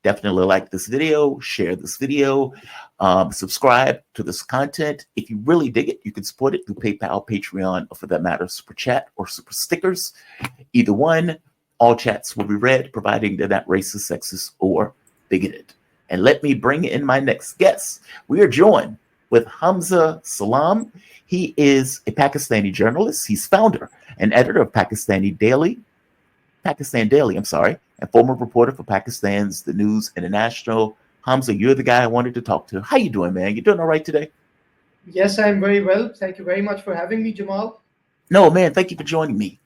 definitely like this video, share this video, subscribe to this content. If you really dig it, you can support it through PayPal, Patreon, or for that matter, Super Chat or Super Stickers. Either one, all chats will be read, providing they're not racist, sexist, or bigoted. And let me bring in my next guest. We are joined with Hamza Salam. He is a Pakistani journalist. He's founder and editor of Pakistan Daily, and former reporter for Pakistan's The News International. Hamza, you're the guy I wanted to talk to. How you doing, man? You doing all right today? Yes, I'm very well. Thank you very much for having me, Jamal. No, man, thank you for joining me.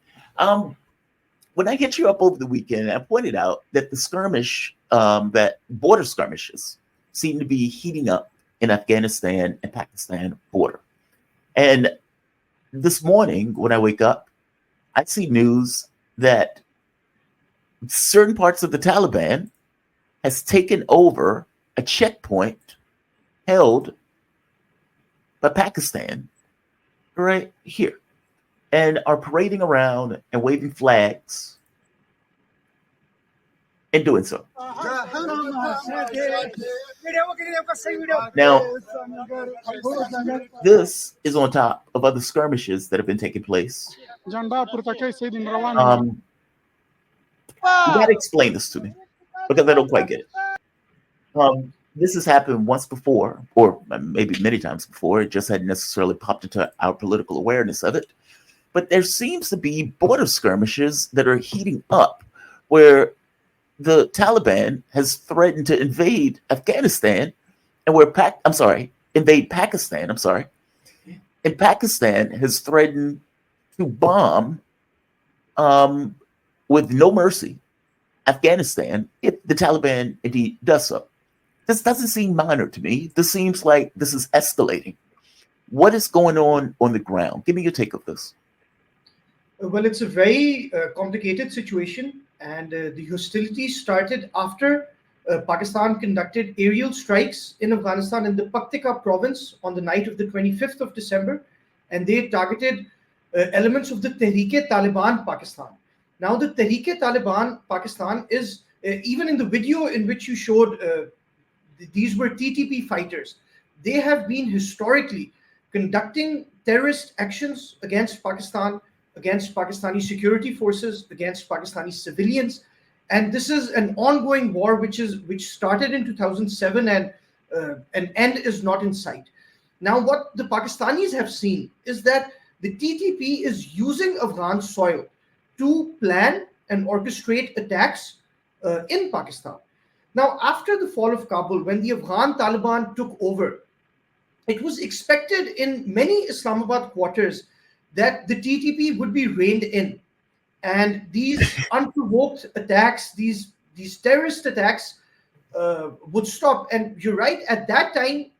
When I hit you up over the weekend, I pointed out that the skirmish, that border skirmishes seem to be heating up in Afghanistan and Pakistan border. And this morning, when I wake up, I see news that certain parts of the Taliban has taken over a checkpoint held by Pakistan right here and are parading around and waving flags and doing so. Now, this is on top of other skirmishes that have been taking place. You got to explain this to me because I don't quite get it. This has happened once before, or maybe many times before. It just hadn't necessarily popped into our political awareness of it. But there seems to be border skirmishes that are heating up where the Taliban has threatened to invade Afghanistan and invade Pakistan. And Pakistan has threatened to bomb with no mercy Afghanistan if the Taliban indeed does so. This doesn't seem minor to me. This seems like this is escalating. What is going on the ground? Give me your take of this. Well, it's a very complicated situation, and the hostilities started after Pakistan conducted aerial strikes in Afghanistan in the Paktika province on the night of the 25th of December, and they targeted elements of the Tehreek-e-Taliban Pakistan. Now, the Tehreek-e-Taliban Pakistan is, even in the video in which you showed, these were TTP fighters. They have been historically conducting terrorist actions against Pakistan, against Pakistani security forces, against Pakistani civilians. And this is an ongoing war which started in 2007 and an end is not in sight. Now, what the Pakistanis have seen is that the TTP is using Afghan soil to plan and orchestrate attacks in Pakistan. Now, after the fall of Kabul, when the Afghan Taliban took over, it was expected in many Islamabad quarters that the TTP would be reined in. And these unprovoked attacks, these terrorist attacks would stop. And you're right, at that time,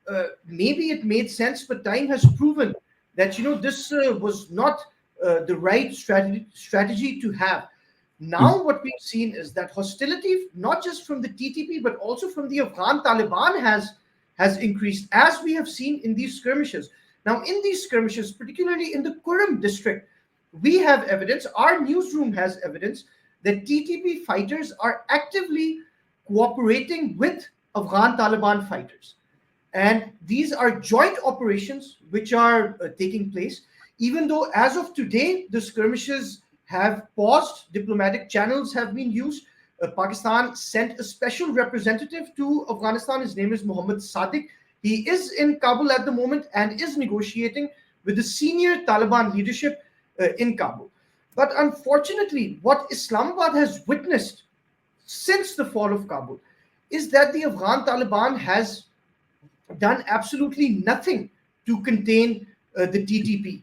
maybe it made sense, but time has proven that, this was not the right strategy to have. Now, what we've seen is that hostility, not just from the TTP, but also from the Afghan Taliban has increased, as we have seen in these skirmishes. Now, in these skirmishes, particularly in the Kurram district, we have evidence, our newsroom has evidence, that TTP fighters are actively cooperating with Afghan Taliban fighters. And these are joint operations which are taking place, even though as of today, the skirmishes have paused, diplomatic channels have been used. Pakistan sent a special representative to Afghanistan. His name is Mohammad Sadiq. He is in Kabul at the moment and is negotiating with the senior Taliban leadership in Kabul. But unfortunately, what Islamabad has witnessed since the fall of Kabul is that the Afghan Taliban has done absolutely nothing to contain the TTP.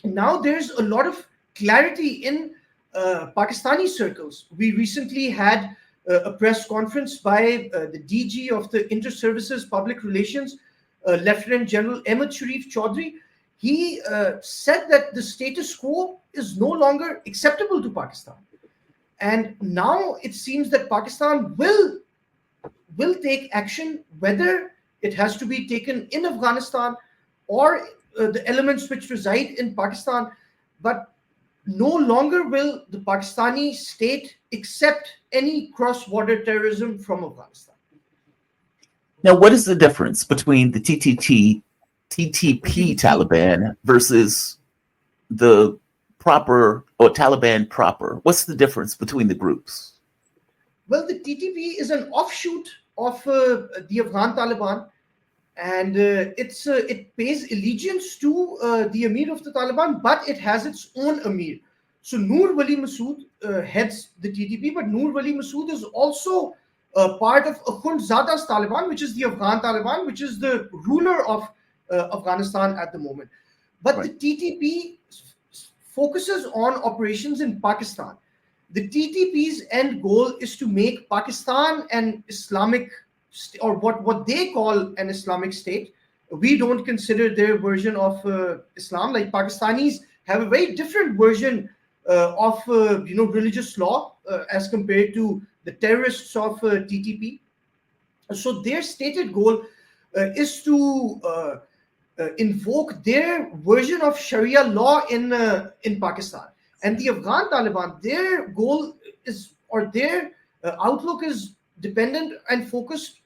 Now there's a lot of clarity in Pakistani circles. We recently had a press conference by the DG of the Inter-Services Public Relations, Lieutenant General Ahmed Sharif Chaudhry. He said that the status quo is no longer acceptable to Pakistan. And now it seems that Pakistan will take action, whether it has to be taken in Afghanistan or the elements which reside in Pakistan. But no longer will the Pakistani state accept any cross-border terrorism from Afghanistan. Now, what is the difference between the TTP TTP. Taliban versus the proper or Taliban proper? What's the difference between the groups? Well, the TTP is an offshoot of the Afghan Taliban, and it pays allegiance to the Emir of the Taliban, but it has its own Emir. So Noor Wali Masood heads the TTP, but Noor Wali Masood is also part of Akhundzada's Taliban, which is the Afghan Taliban, which is the ruler of Afghanistan at the moment. But the Right. TTP focuses on operations in Pakistan. The TTP's end goal is to make Pakistan an Islamic, or what they call an Islamic state. We don't consider their version of Islam. Like Pakistanis have a very different version of religious law as compared to the terrorists of TTP. So their stated goal is to invoke their version of Sharia law in Pakistan. And the Afghan Taliban, their goal is, or their outlook is dependent and focused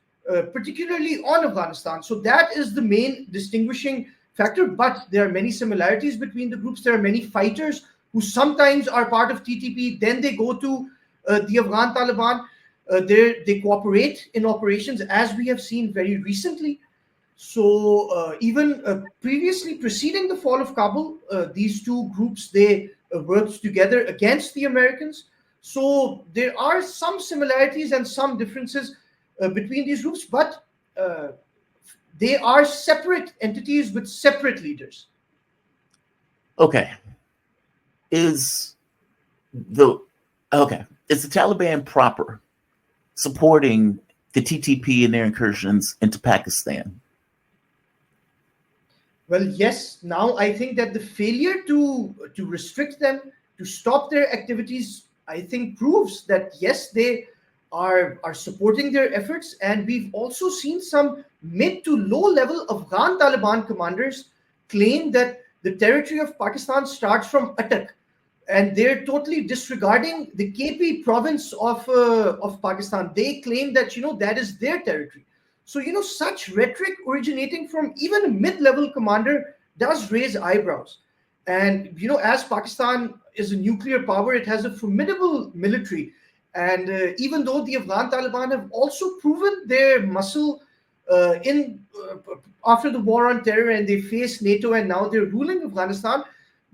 particularly on Afghanistan. So that is the main distinguishing factor. But there are many similarities between the groups. There are many fighters who sometimes are part of TTP, then they go to the Afghan Taliban. They cooperate in operations, as we have seen very recently. So even previously preceding the fall of Kabul, these two groups, they worked together against the Americans. So there are some similarities and some differences between these groups, but they are separate entities with separate leaders. Okay. Is the is the Taliban proper supporting the TTP in their incursions into Pakistan? Well, yes. Now I think that the failure to restrict them, to stop their activities, I think proves that yes, they are supporting their efforts. And we've also seen some mid to low level Afghan Taliban commanders claim that the territory of Pakistan starts from Attock, and they're totally disregarding the KP province of Pakistan. They claim that that is their territory. So such rhetoric originating from even a mid-level commander does raise eyebrows. And as Pakistan is a nuclear power, it has a formidable military. And even though the Afghan Taliban have also proven their muscle in after the war on terror, and they face NATO, and now they're ruling Afghanistan,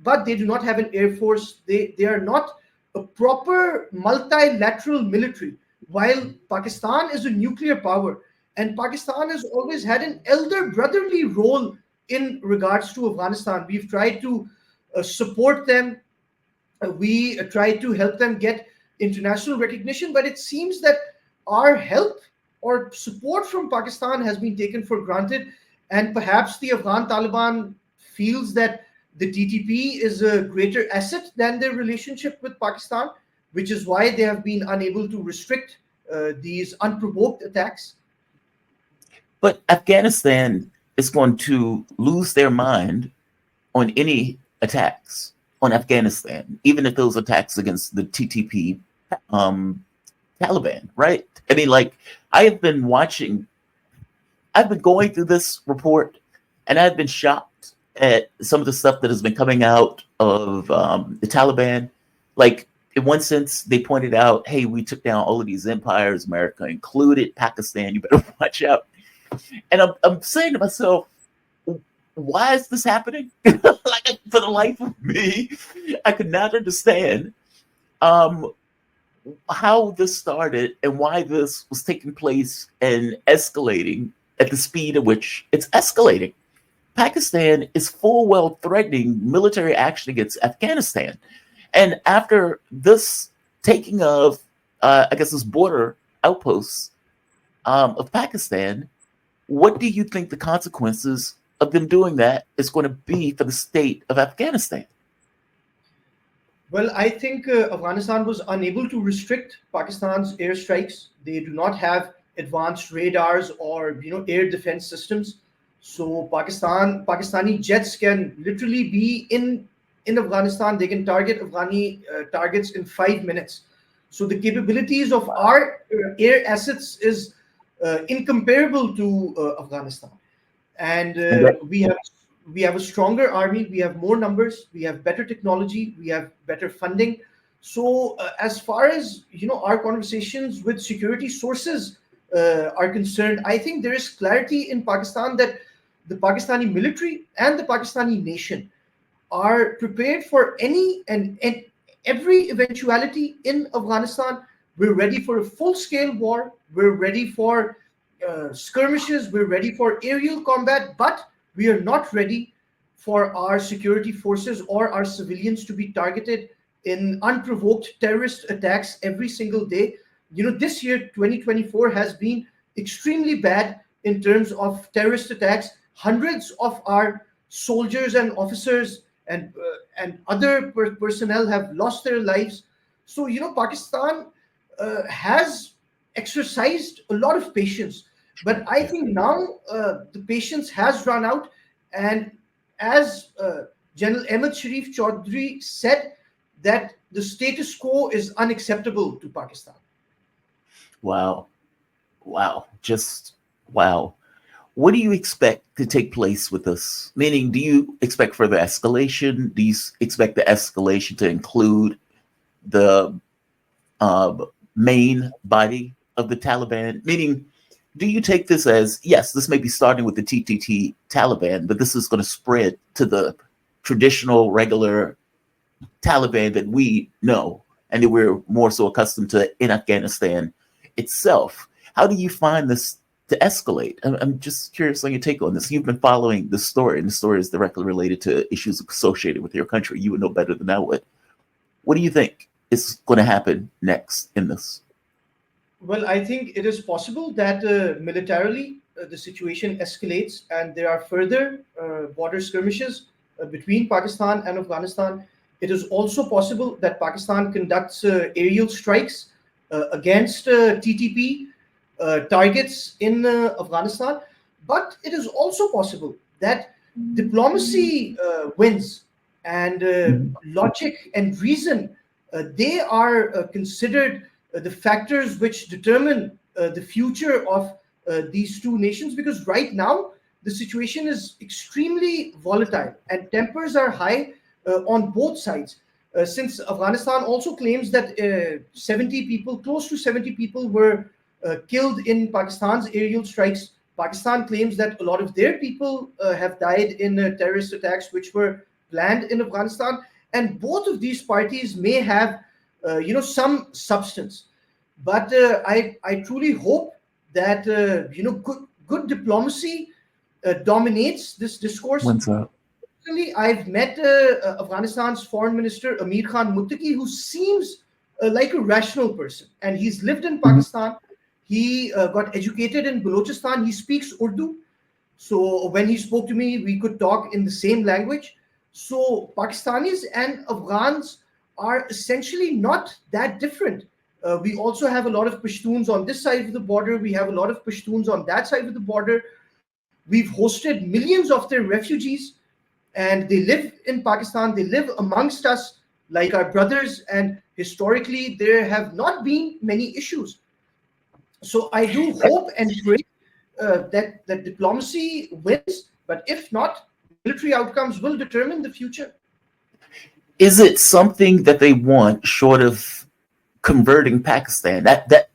but they do not have an air force. They are not a proper multilateral military. While Pakistan is a nuclear power, and Pakistan has always had an elder brotherly role in regards to Afghanistan. We've tried to support them. We try to help them get international recognition, but it seems that our help or support from Pakistan has been taken for granted. And perhaps the Afghan Taliban feels that the TTP is a greater asset than their relationship with Pakistan, which is why they have been unable to restrict these unprovoked attacks. But Afghanistan is going to lose their mind on any attacks on Afghanistan, even if those attacks against the TTP Taliban, right? I mean, like, I have been watching, I've been going through this report, and I've been shocked at some of the stuff that has been coming out of the Taliban. Like, in one sense, they pointed out, hey, we took down all of these empires, America included, Pakistan, you better watch out. And I'm saying to myself, why is this happening? Like, for the life of me, I could not understand how this started and why this was taking place and escalating at the speed at which it's escalating. Pakistan is full well threatening military action against Afghanistan. And after this taking of, I guess, this border outposts of Pakistan, what do you think the consequences of them doing that is going to be for the state of Afghanistan? Well, I think Afghanistan was unable to restrict Pakistan's airstrikes. They do not have advanced radars or air defense systems. So Pakistani jets can literally be in in Afghanistan, they can target Afghani targets in 5 minutes. So the capabilities of our air assets is incomparable to Afghanistan. And And that, we have a stronger army, we have more numbers, we have better technology, we have better funding. So as far as our conversations with security sources are concerned, I think there is clarity in Pakistan that the Pakistani military and the Pakistani nation are prepared for any and every eventuality in Afghanistan. We're ready for a full-scale war. We're ready for skirmishes. We're ready for aerial combat, but we are not ready for our security forces or our civilians to be targeted in unprovoked terrorist attacks every single day. This year, 2024, has been extremely bad in terms of terrorist attacks. Hundreds of our soldiers and officers and other personnel have lost their lives. So Pakistan has exercised a lot of patience, but I think now the patience has run out. And as General Ahmed Sharif Chaudhry said, that the status quo is unacceptable to Pakistan. wow, wow, just wow. What do you expect to take place with this? Meaning, do you expect further escalation? Do you expect the escalation to include the main body of the Taliban? Meaning, do you take this as, yes, this may be starting with the TTT Taliban, but this is going to spread to the traditional, regular Taliban that we know and that we're more so accustomed to in Afghanistan itself? How do you find this to escalate? I'm just curious on your take on this. You've been following the story, and the story is directly related to issues associated with your country. You would know better than I would. What do you think is going to happen next in this? Well, I think it is possible that militarily the situation escalates and there are further border skirmishes between Pakistan and Afghanistan. It is also possible that Pakistan conducts aerial strikes against TTP targets in Afghanistan. But it is also possible that diplomacy wins, and logic and reason, they are considered the factors which determine the future of these two nations, because right now the situation is extremely volatile and tempers are high on both sides. Since Afghanistan also claims that 70 people, close to 70 people, were killed in Pakistan's aerial strikes. Pakistan claims that a lot of their people have died in terrorist attacks which were planned in Afghanistan. And both of these parties may have, some substance. But I truly hope that, good diplomacy dominates this discourse. When's up? Personally, I've met Afghanistan's foreign minister, Amir Khan Muttaqi, who seems like a rational person. And he's lived in Pakistan. He got educated in Balochistan. He speaks Urdu. So when he spoke to me, we could talk in the same language. So Pakistanis and Afghans are essentially not that different. We also have a lot of Pashtuns on this side of the border. We have a lot of Pashtuns on that side of the border. We've hosted millions of their refugees, and they live in Pakistan. They live amongst us like our brothers, and historically there have not been many issues. So I do hope and pray that diplomacy wins, but if not, military outcomes will determine the future. Is it something that they want short of converting Pakistan? That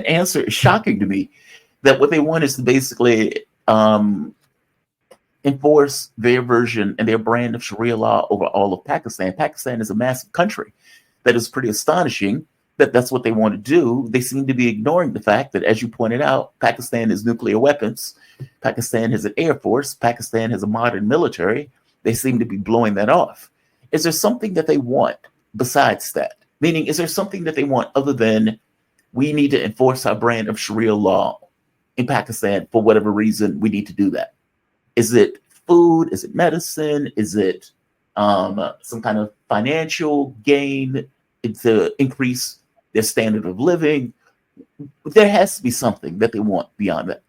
answer is shocking to me. That what they want is to basically enforce their version and their brand of Sharia law over all of Pakistan. Pakistan is a massive country. That is pretty astonishing that that's what they want to do. They seem to be ignoring the fact that, as you pointed out, Pakistan has nuclear weapons. Pakistan has an air force. Pakistan has a modern military. They seem to be blowing that off. Is there something that they want besides that? Meaning, is there something that they want other than we need to enforce our brand of Sharia law in Pakistan for whatever reason we need to do that? Is it food? Is it medicine? Is it some kind of financial gain to increase their standard of living? There has to be something that they want beyond that.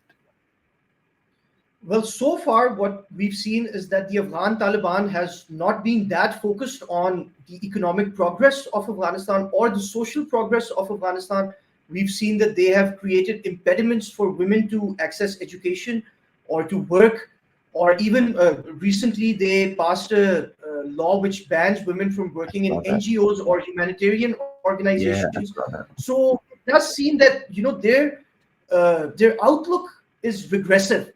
Well, so far, what we've seen is that the Afghan Taliban has not been that focused on the economic progress of Afghanistan or the social progress of Afghanistan. We've seen that they have created impediments for women to access education or to work, or even recently they passed a law which bans women from I working in saw that. NGOs or humanitarian Yeah, organizations. I saw that. So it does seem that their outlook is regressive,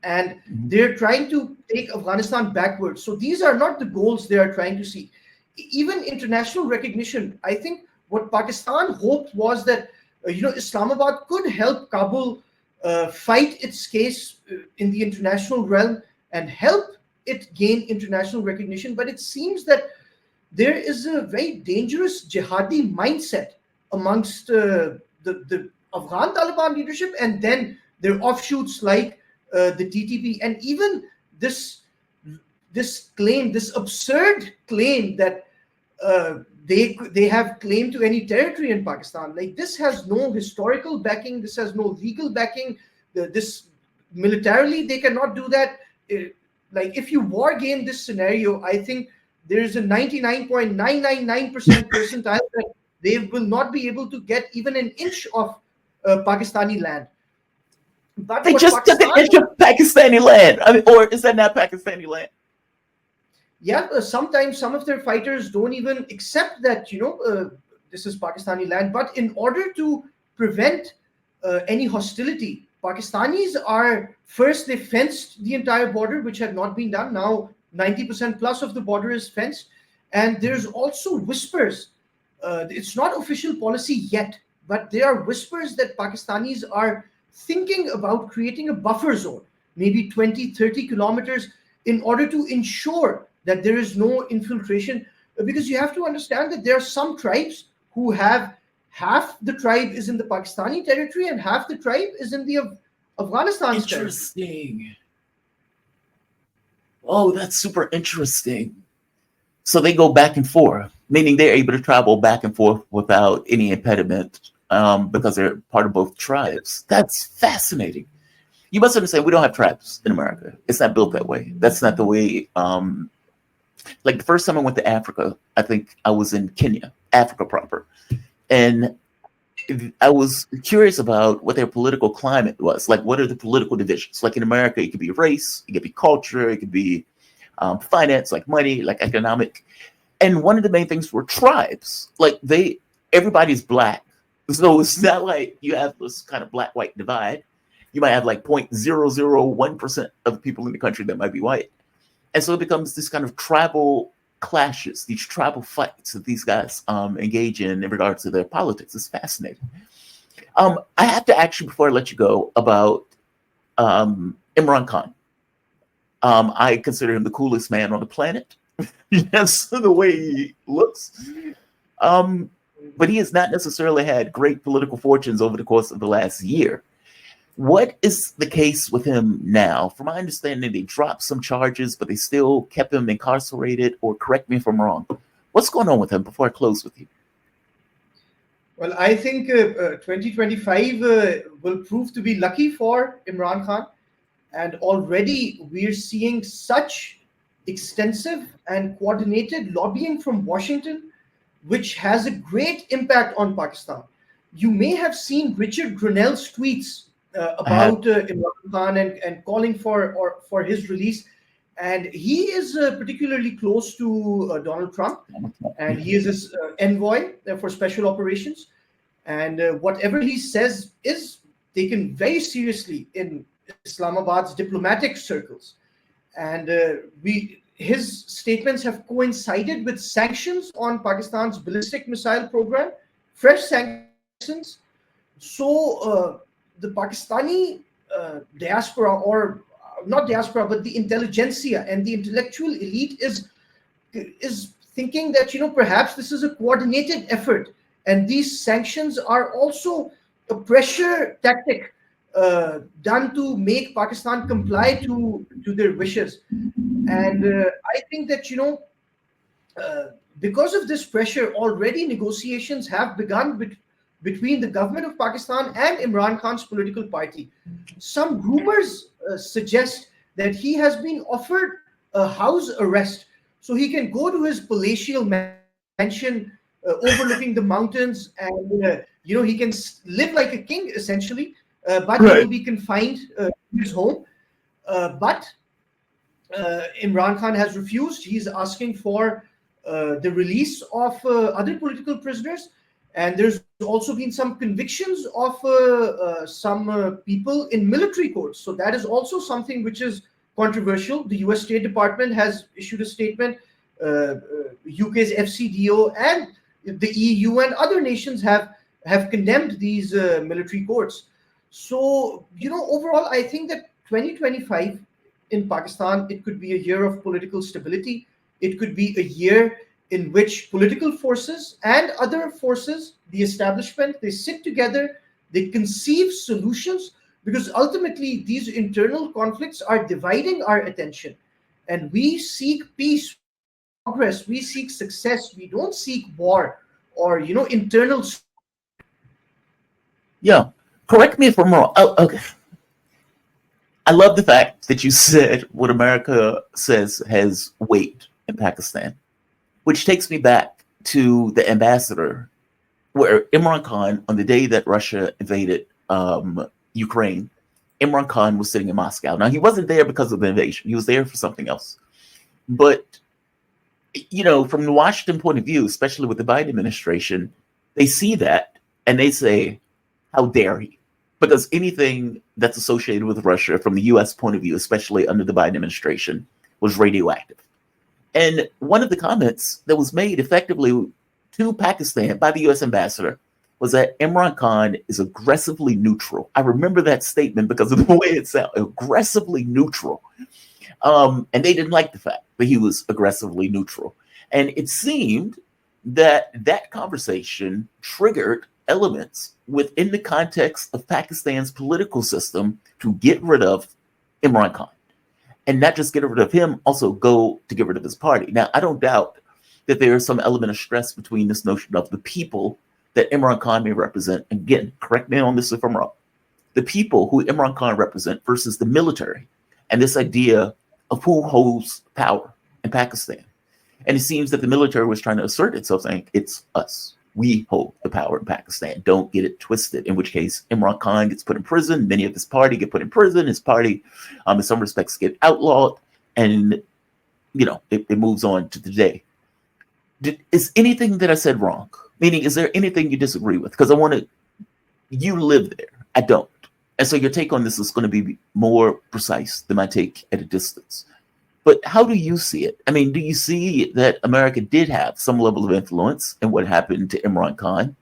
and Mhm. they're trying to take Afghanistan backwards. So these are not the goals they are trying to see. Even international recognition, I think what Pakistan hoped was that Islamabad could help Kabul fight its case in the international realm and help it gain international recognition. But it seems that there is a very dangerous jihadi mindset amongst the Afghan Taliban leadership, and then their offshoots like the TTP, and even this this absurd claim that they have claim to any territory in Pakistan. Like, this has no historical backing. This has no legal backing. This militarily they cannot do that. Like, if you war game this scenario, I think there is a 99.999% percentile that they will not be able to get even an inch of Pakistani land. But They what just took an Pakistan, inch of Pakistani land. I mean, or is that not Pakistani land? yeah, sometimes some of their fighters don't even accept that this is Pakistani land. But in order to prevent any hostility, Pakistanis are first, they fenced the entire border, which had not been done. Now 90% plus of the border is fenced, and there's also whispers. It's not official policy yet, but there are whispers that Pakistanis are thinking about creating a buffer zone, maybe 20-30 kilometers, in order to ensure that there is no infiltration. Because you have to understand that there are some tribes who have half the tribe is in the Pakistani territory and half the tribe is in the Afghanistan's territory. Interesting. Oh, that's super interesting. So they go back and forth, meaning they're able to travel back and forth without any impediment because they're part of both tribes. That's fascinating. You must understand, we don't have tribes in America. It's not built that way. That's not the way. Like the first time I went to Africa, I think I was in Kenya, Africa proper. And I was curious about what their political climate was. Like, what are the political divisions? Like in America, it could be race, it could be culture, it could be finance, like money, like economic. And one of the main things were tribes. Like everybody's black. So it's not like you have this kind of black-white divide. You might have like 0.001% of the people in the country that might be white. And so it becomes this kind of tribal clashes, these tribal fights that these guys engage in regards to their politics. It's fascinating. I have to ask you before I let you go about Imran Khan. I consider him the coolest man on the planet. Yes, the way he looks. But he has not necessarily had great political fortunes over the course of the last year. What is the case with him now? From my understanding, they dropped some charges, but they still kept him incarcerated, or correct me if I'm wrong. What's going on with him before I close with you? Well, I think 2025 will prove to be lucky for Imran Khan. And already we're seeing such extensive and coordinated lobbying from Washington, which has a great impact on Pakistan. You may have seen Richard Grenell's tweets I have. about Imran Khan and calling for his release. And he is particularly close to Donald Trump, and he is his envoy for special operations. And whatever he says is taken very seriously in Islamabad's diplomatic circles. And his statements have coincided with sanctions on Pakistan's ballistic missile program, fresh sanctions. So the Pakistani diaspora, or not diaspora, but the intelligentsia and the intellectual elite is thinking that perhaps this is a coordinated effort, and these sanctions are also a pressure tactic done to make Pakistan comply to their wishes. And I think that because of this pressure, already negotiations have begun between the government of Pakistan and Imran Khan's political party. Some rumors suggest that he has been offered a house arrest so he can go to his palatial mansion overlooking the mountains, and he can live like a king essentially, but he will Right. be confined to his home. But Imran Khan has refused. He's asking for the release of other political prisoners, and there's also been some convictions of some people in military courts. So that is also something which is controversial. The U.S. State Department has issued a statement. UK's FCDO and the EU and other nations have condemned these military courts. So overall, I think that 2025 in Pakistan, it could be a year of political stability. It could be a year in which political forces and other forces, the establishment, they sit together, they conceive solutions, because ultimately these internal conflicts are dividing our attention. And we seek peace, we seek progress, we seek success. We don't seek war or internal. Yeah. Correct me if I'm wrong. Oh, okay. I love the fact that you said what America says has weight in Pakistan, which takes me back to the ambassador, where Imran Khan, on the day that Russia invaded Ukraine, Imran Khan was sitting in Moscow. Now, he wasn't there because of the invasion. He was there for something else. But, from the Washington point of view, especially with the Biden administration, they see that and they say, how dare he? Because anything that's associated with Russia from the U.S. point of view, especially under the Biden administration, was radioactive. And one of the comments that was made effectively to Pakistan by the U.S. ambassador was that Imran Khan is aggressively neutral. I remember that statement because of the way it sounded, aggressively neutral. And they didn't like the fact that he was aggressively neutral. And it seemed that that conversation triggered elements within the context of Pakistan's political system to get rid of Imran Khan. And not just get rid of him, also go to get rid of his party. Now, I don't doubt that there is some element of stress between this notion of the people that Imran Khan may represent. Again, correct me on this if I'm wrong. The people who Imran Khan represent versus the military, and this idea of who holds power in Pakistan. And it seems that the military was trying to assert itself, saying, it's us. We hold the power in Pakistan. Don't get it twisted. In which case, Imran Khan gets put in prison. Many of his party get put in prison. His party, in some respects, get outlawed. And, it moves on to today. Is anything that I said wrong? Meaning, is there anything you disagree with? Because you live there. I don't. And so your take on this is going to be more precise than my take at a distance. But how do you see it? I mean, do you see that America did have some level of influence in what happened to Imran Khan?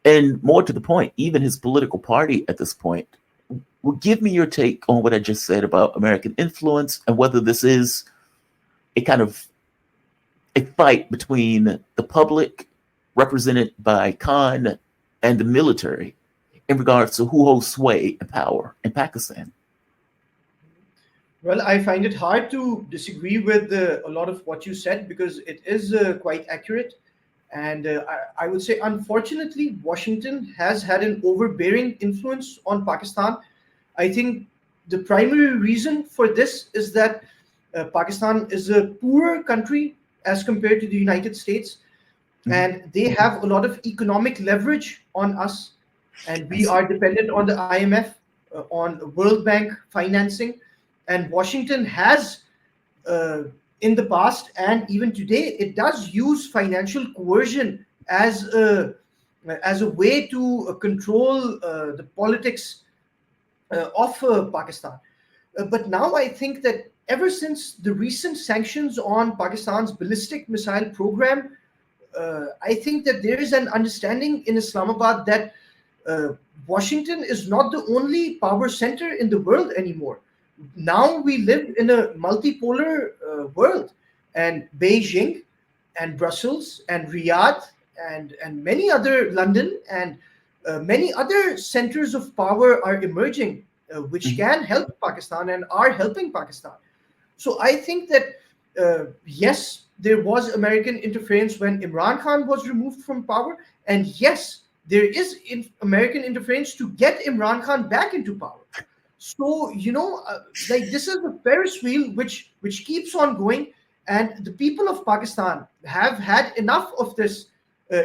And more to the point, even his political party at this point. Well, give me your take on what I just said about American influence and whether this is a kind of a fight between the public represented by Khan and the military in regards to who holds sway and power in Pakistan. Well, I find it hard to disagree with a lot of what you said, because it is quite accurate. And I would say, unfortunately, Washington has had an overbearing influence on Pakistan. I think the primary reason for this is that Pakistan is a poorer country as compared to the United States. And they have a lot of economic leverage on us. And we are dependent on the IMF, on World Bank financing. And Washington has, in the past and even today, it does use financial coercion as a way to control the politics of Pakistan. But now I think that ever since the recent sanctions on Pakistan's ballistic missile program, I think that there is an understanding in Islamabad that Washington is not the only power center in the world anymore. Now we live in a multipolar world, and Beijing and Brussels and Riyadh and many other, London and many other centers of power are emerging, which can help Pakistan and are helping Pakistan. So I think that yes, there was American interference when Imran Khan was removed from power, and yes, there is American interference to get Imran Khan back into power. So like this is the Ferris wheel which keeps on going, and the people of Pakistan have had enough of this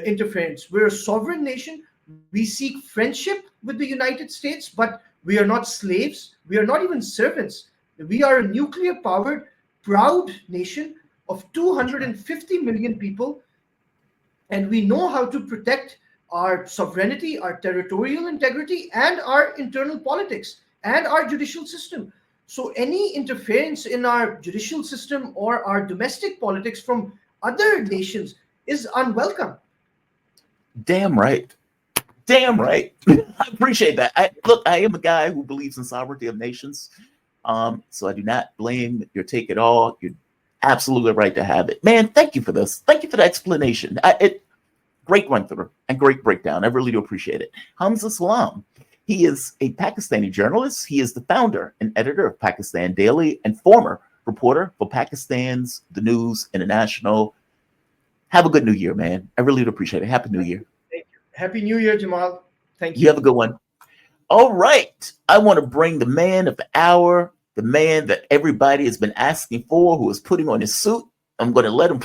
interference. We're a sovereign nation. We seek friendship with the United States, but we are not slaves. We are not even servants. We are a nuclear powered, proud nation of That's right. 250 million people, and we know how to protect our sovereignty, our territorial integrity, and our internal politics and our judicial system. So, any interference in our judicial system or our domestic politics from other nations is unwelcome. Damn right. Damn right. I appreciate that. Look, I am a guy who believes in sovereignty of nations. So I do not blame your take at all. You're absolutely right to have it. Man, thank you for this. Thank you for the explanation. Great run through and great breakdown. I really do appreciate it. Hamza Salam. He is a Pakistani journalist. He is the founder and editor of Pakistan Daily and former reporter for Pakistan's The News International. Have a good new year, man. I really do appreciate it. Happy New Year. Thank you. Happy New Year, Jamal. Thank You have you. a good one. All right. I want to bring the man of the hour, the man that everybody has been asking for, who is putting on his suit. I'm going to let him